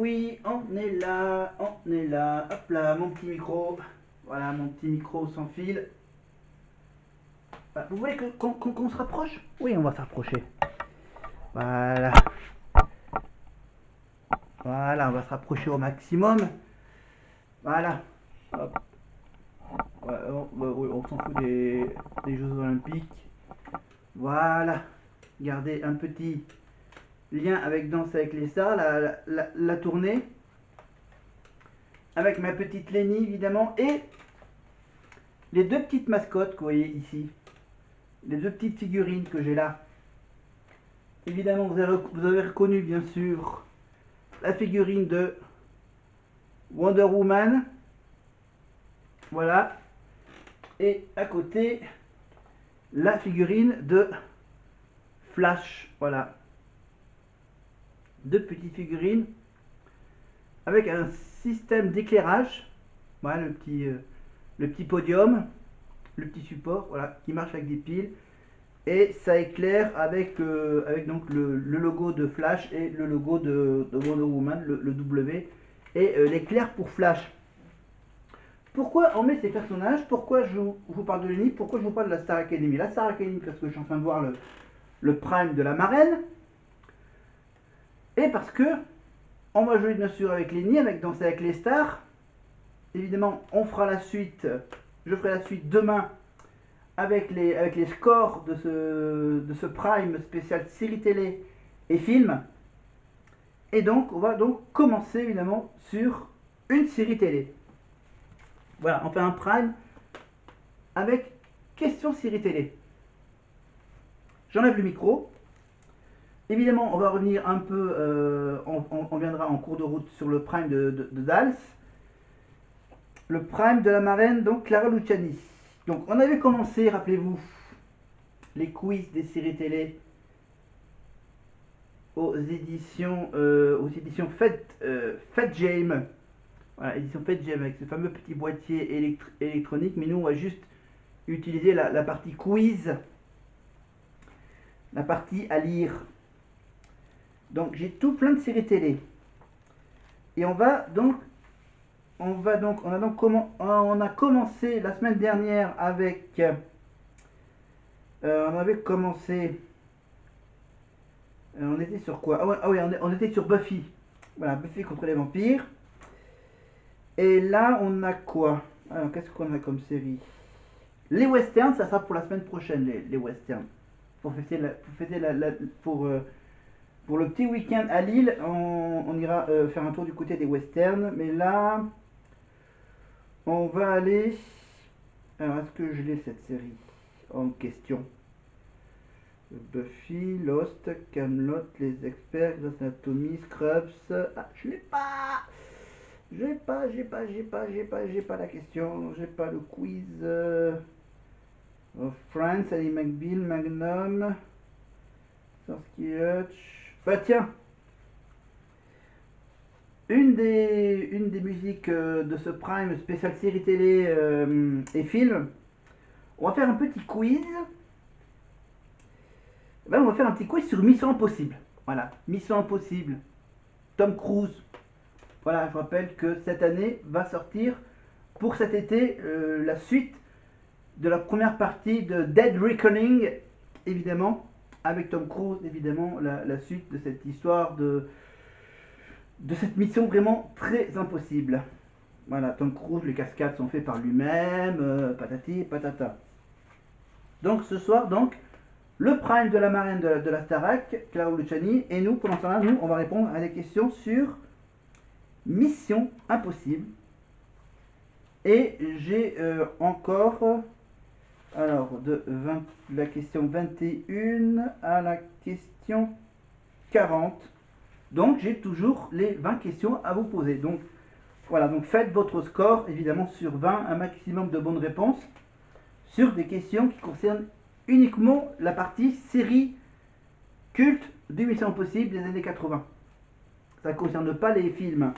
oui, on est là, on est là. Hop là, mon petit micro. Voilà, mon petit micro sans fil. Vous voulez qu'on se rapproche? Oui, on va se rapprocher. Voilà. Voilà, on va se rapprocher au maximum. Voilà. Hop. Ouais, on s'en fout des Jeux Olympiques. Voilà. Gardez un petit lien avec Danse avec les stars, la tournée. Avec ma petite Lenny évidemment. Et les deux petites mascottes que vous voyez ici. Les deux petites figurines que j'ai là. Évidemment, vous avez reconnu bien sûr la figurine de Wonder Woman. Voilà. Et à côté, la figurine de Flash. Voilà. Deux petites figurines avec un système d'éclairage. Voilà le petit podium, le petit support, voilà, qui marche avec des piles. Et ça éclaire avec donc le logo de Flash et le logo de Wonder Woman, le W, et l'éclair pour Flash. Pourquoi on met ces personnages? Pourquoi je vous parle de Lenny? Pourquoi je vous parle de la Star Academy? La Star Academy parce que je suis en train de voir le prime de la marraine. Et parce que on va jouer bien sûr avec Lenny, avec Danser avec les stars. Évidemment, on fera la suite, je ferai la suite demain avec les scores de ce prime spécial série télé et film. Et donc, on va donc commencer évidemment sur une série télé. Voilà, on fait un prime avec question série télé. J'enlève le micro. Évidemment, on va revenir un peu, on viendra en cours de route sur le prime de Dals. Le prime de la marraine, donc Clara Luciani. Donc, on avait commencé, rappelez-vous, les quiz des séries télé aux éditions Fat Jam. Voilà, édition Fat Jam avec ce fameux petit boîtier électronique. Mais nous, on va juste utiliser la partie quiz, la partie à lire. Donc, j'ai tout plein de séries télé. Et on a commencé la semaine dernière avec, on avait commencé, on était sur quoi? Ah oui, on était sur Buffy. Voilà, Buffy contre les vampires. Et là, on a quoi? Alors, qu'est-ce qu'on a comme série? Les westerns, ça sera pour la semaine prochaine, les westerns. Pour le petit week-end à Lille, on ira faire un tour du côté des westerns. Mais là, on va aller. Alors, est-ce que je l'ai cette série en question? Buffy, Lost, Camelot, Les Experts, Grey's Anatomy, Scrubs. Ah, je l'ai pas. J'ai pas la question. J'ai pas le quiz. Friends, Ali McBeal, Magnum, Starsky Hutch. Bah tiens, une des musiques de ce prime spécial série télé et film. On va faire un petit quiz. Ben, on va faire un petit quiz sur Mission Impossible. Voilà, Mission Impossible. Tom Cruise. Voilà, je rappelle que cette année va sortir pour cet été la suite de la première partie de Dead Reckoning, évidemment, avec Tom Cruise, évidemment, la suite de cette histoire de cette mission vraiment très impossible. Voilà, Tom Cruise, les cascades sont faites par lui-même, patati patata. Donc ce soir, donc, le prime de la marraine de la Starac, Clara Luciani, et nous, pendant ce temps-là, nous, on va répondre à des questions sur Mission Impossible. Et j'ai encore, alors, de la question 21 à la question 40. Donc, j'ai toujours les 20 questions à vous poser. Donc, voilà, donc faites votre score, évidemment, sur 20, un maximum de bonnes réponses, sur des questions qui concernent uniquement la partie série culte du Mission Impossible des années 80. Ça ne concerne pas les films.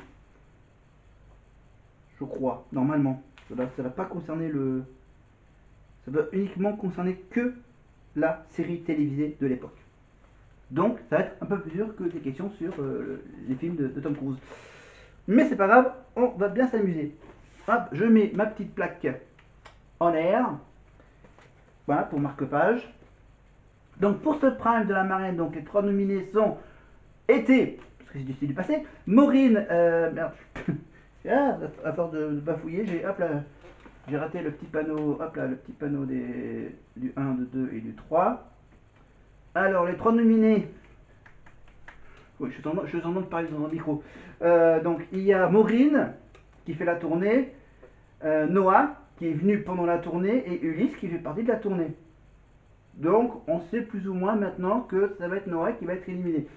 Je crois, normalement. Ça ne va pas concerner le... Ça doit uniquement concerner que la série télévisée de l'époque. Donc, ça va être un peu plus dur que des questions sur les films de Tom Cruise. Mais c'est pas grave, on va bien s'amuser. Hop, je mets ma petite plaque en air. Voilà, pour marque-page. Donc pour ce prime de la marraine, donc les 3 nominés sont été, parce que j'ai décidé du passé, Maureen, merde, à force de bafouiller, j'ai raté le petit panneau, hop là, le petit panneau du 1, du 2 et du 3. Alors les 3 nominés, oui, je suis en train de parler dans le micro. Donc il y a Maureen qui fait la tournée, Noah qui est venu pendant la tournée et Ulysse qui fait partie de la tournée. Donc on sait plus ou moins maintenant que ça va être Noah qui va être éliminé.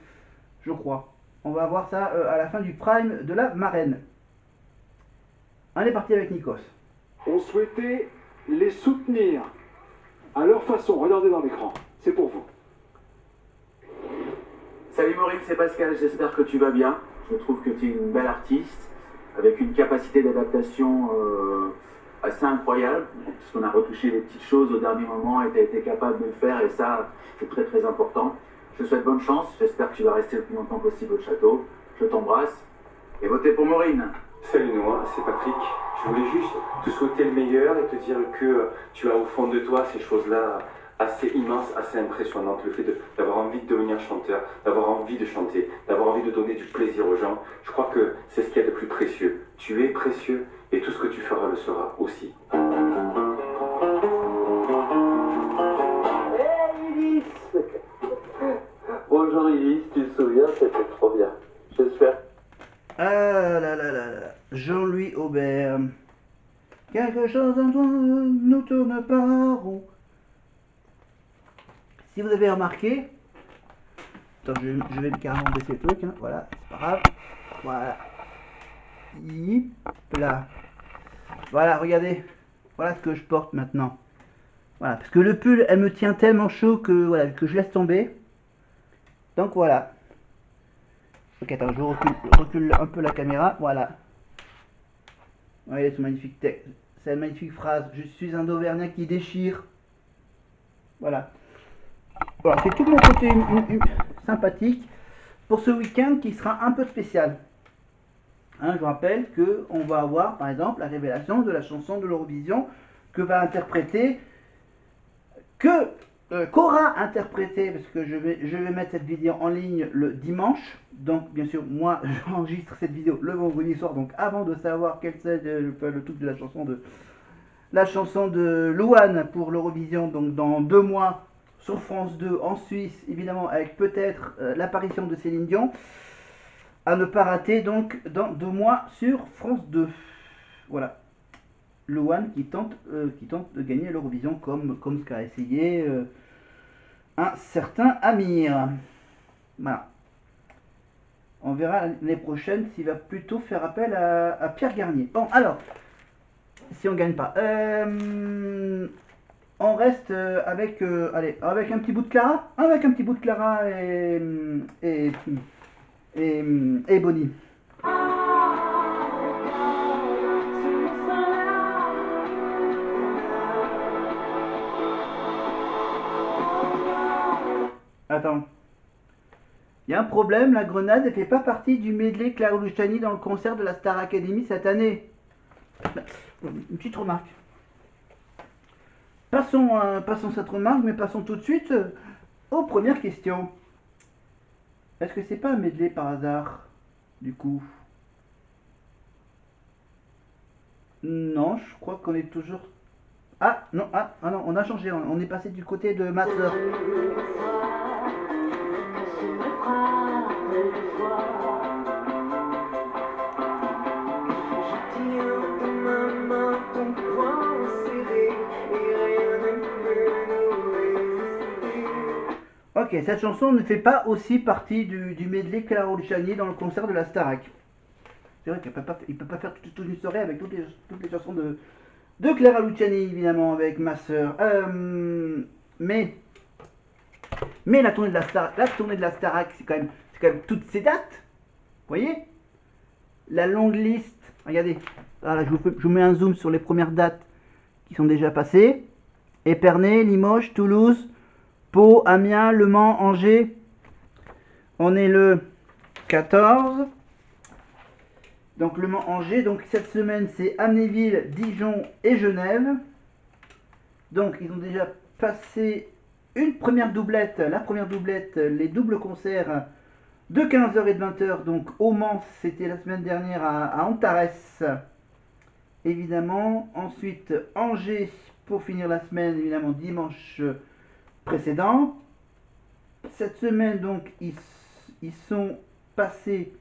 Je crois. On va voir ça à la fin du prime de la marraine. On est parti avec Nikos. On souhaitait les soutenir à leur façon. Regardez dans l'écran. C'est pour vous. Salut Maureen, c'est Pascal. J'espère que tu vas bien. Je trouve que tu es une belle artiste avec une capacité d'adaptation assez incroyable. Parce qu'on a retouché les petites choses au dernier moment et tu as été capable de le faire et ça, c'est très très important. Je te souhaite bonne chance. J'espère que tu vas rester le plus longtemps possible au château. Je t'embrasse et votez pour Maureen. Salut Noah, c'est Patrick. Je voulais juste te souhaiter le meilleur et te dire que tu as au fond de toi ces choses-là assez immenses, assez impressionnantes. Le fait d'avoir envie de devenir chanteur, d'avoir envie de chanter, d'avoir envie de donner du plaisir aux gens. Je crois que c'est ce qu'il y a de plus précieux. Tu es précieux et tout ce que tu feras le sera aussi. Hey Ulysse! Bonjour Ulysse, tu te souviens, c'était trop bien. J'espère. Ah là là là là. Jean-Louis Aubert. Quelque chose en toi nous tourne pas rond. Si vous avez remarqué, attends, je vais carrément baisser le truc, hein. Voilà, c'est pas grave. Voilà. Hip là. Voilà, regardez. Voilà ce que je porte maintenant. Voilà, parce que le pull, elle me tient tellement chaud que voilà, que je laisse tomber. Donc voilà. Ok, attends, je recule un peu la caméra. Voilà. Voyez ce magnifique texte, cette magnifique phrase. Je suis un Auvergnat qui déchire. Voilà. Voilà, c'est tout mon côté sympathique pour ce week-end qui sera un peu spécial. Hein, je vous rappelle qu'on va avoir par exemple la révélation de la chanson de l'Eurovision que va interpréter, qu'aura interprété, parce que je vais mettre cette vidéo en ligne le dimanche. Donc bien sûr moi j'enregistre cette vidéo le vendredi soir, donc avant de savoir quel c'est le truc de la chanson de Louane pour l'Eurovision, donc dans 2 mois sur France 2 en Suisse, évidemment avec peut-être l'apparition de Céline Dion, à ne pas rater donc dans 2 mois sur France 2. Voilà. Louane qui tente de gagner l'Eurovision comme ce qu'a essayé un certain Amir. Voilà. On verra l'année prochaine s'il va plutôt faire appel à Pierre Garnier. Bon, alors, si on gagne pas, on reste avec, allez, avec un petit bout de Clara, avec un petit bout de Clara et Bonnie. Attends. Il y a un problème, la Grenade ne fait pas partie du medley Clara Luciani dans le concert de la Star Academy cette année. Une petite remarque. Passons cette remarque, mais passons tout de suite aux premières questions. Est-ce que c'est pas un medley par hasard, du coup? Non, je crois qu'on est toujours... Ah non, non, on a changé, on est passé du côté de ma soeur. Ok, cette chanson ne fait pas aussi partie du medley Clara Luciani dans le concert de la Starac. C'est vrai qu'il ne peut pas faire toute une soirée avec toutes les chansons de Clara Luciani, évidemment, avec ma soeur. Mais la tournée de la Starac, c'est quand même toutes ces dates. Vous voyez? La longue liste. Regardez. Voilà, je vous mets un zoom sur les premières dates qui sont déjà passées. Épernay, Limoges, Toulouse, Pau, Amiens, Le Mans, Angers. On est le 14. Donc Le Mans-Angers. Donc cette semaine, c'est Amnéville, Dijon et Genève. Donc ils ont déjà passé une première doublette. La première doublette, les doubles concerts de 15h et de 20h. Donc au Mans, c'était la semaine dernière à Antares. Évidemment. Ensuite, Angers pour finir la semaine, évidemment, dimanche précédent. Cette semaine, donc, ils sont passés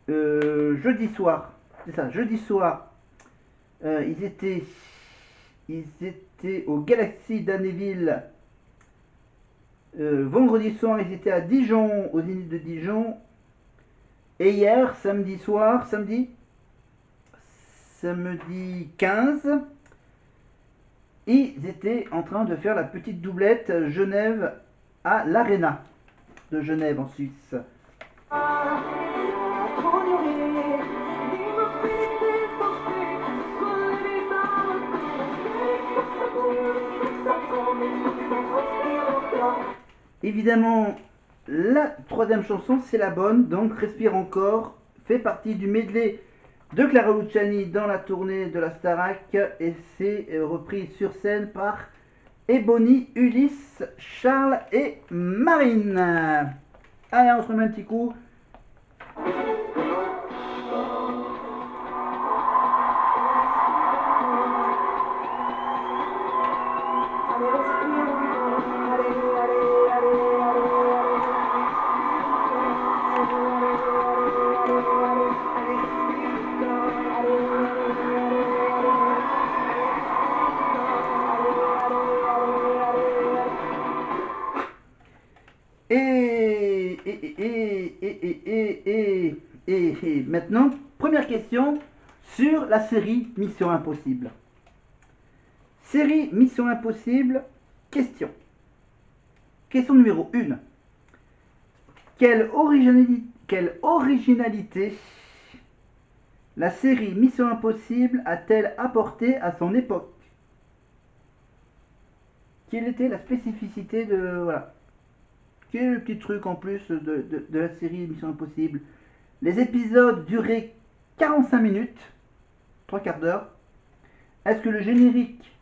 jeudi soir. C'est ça, jeudi soir. Ils étaient au Galaxy d'Annéville. Vendredi soir, ils étaient à Dijon, au Zénith de Dijon. Et hier, samedi 15, ils étaient en train de faire la petite doublette Genève à l'Arena de Genève en Suisse. Évidemment, la troisième chanson, c'est la bonne, donc Respire encore, fait partie du medley de Clara Luciani dans la tournée de la Starac, et c'est repris sur scène par Ebony, Ulysse, Charles et Marine. Allez, on se remet un petit coup. Et maintenant, première question sur la série Mission Impossible. Série Mission Impossible, question. Question numéro 1. Quelle originalité la série Mission Impossible a-t-elle apporté à son époque? Quelle était la spécificité de... Voilà. Quel est le petit truc en plus de la série Mission Impossible? Les épisodes duraient 45 minutes, 3 quarts d'heure. Est-ce que le générique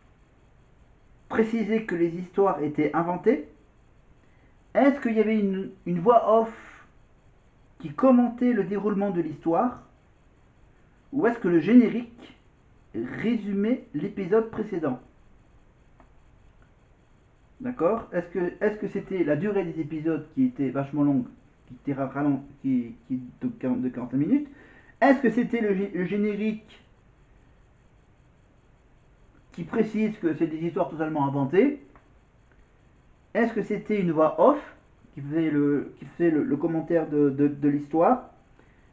précisait que les histoires étaient inventées? Est-ce qu'il y avait une voix off qui commentait le déroulement de l'histoire? Ou est-ce que le générique résumait l'épisode précédent? D'accord? Est-ce que c'était la durée des épisodes qui était vachement longue, qui était de 45 minutes? Est-ce que c'était le générique qui précise que c'est des histoires totalement inventées? Est-ce que c'était une voix off qui faisait le commentaire de l'histoire?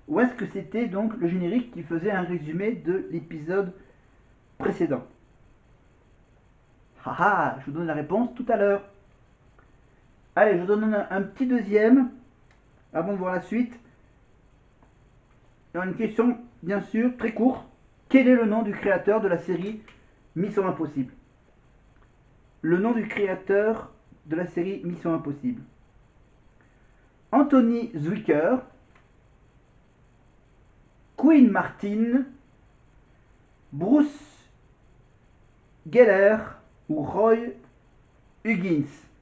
Ou est-ce que c'était donc le générique qui faisait un résumé de l'épisode précédent? Haha, je vous donne la réponse tout à l'heure. Allez, je vous donne un petit deuxième avant de voir la suite. Alors, une question, bien sûr, très courte. Quel est le nom du créateur de la série Mission Impossible? Le nom du créateur de la série Mission Impossible. Anthony Zwicker, Quinn Martin, Bruce Geller ou Roy Huggins?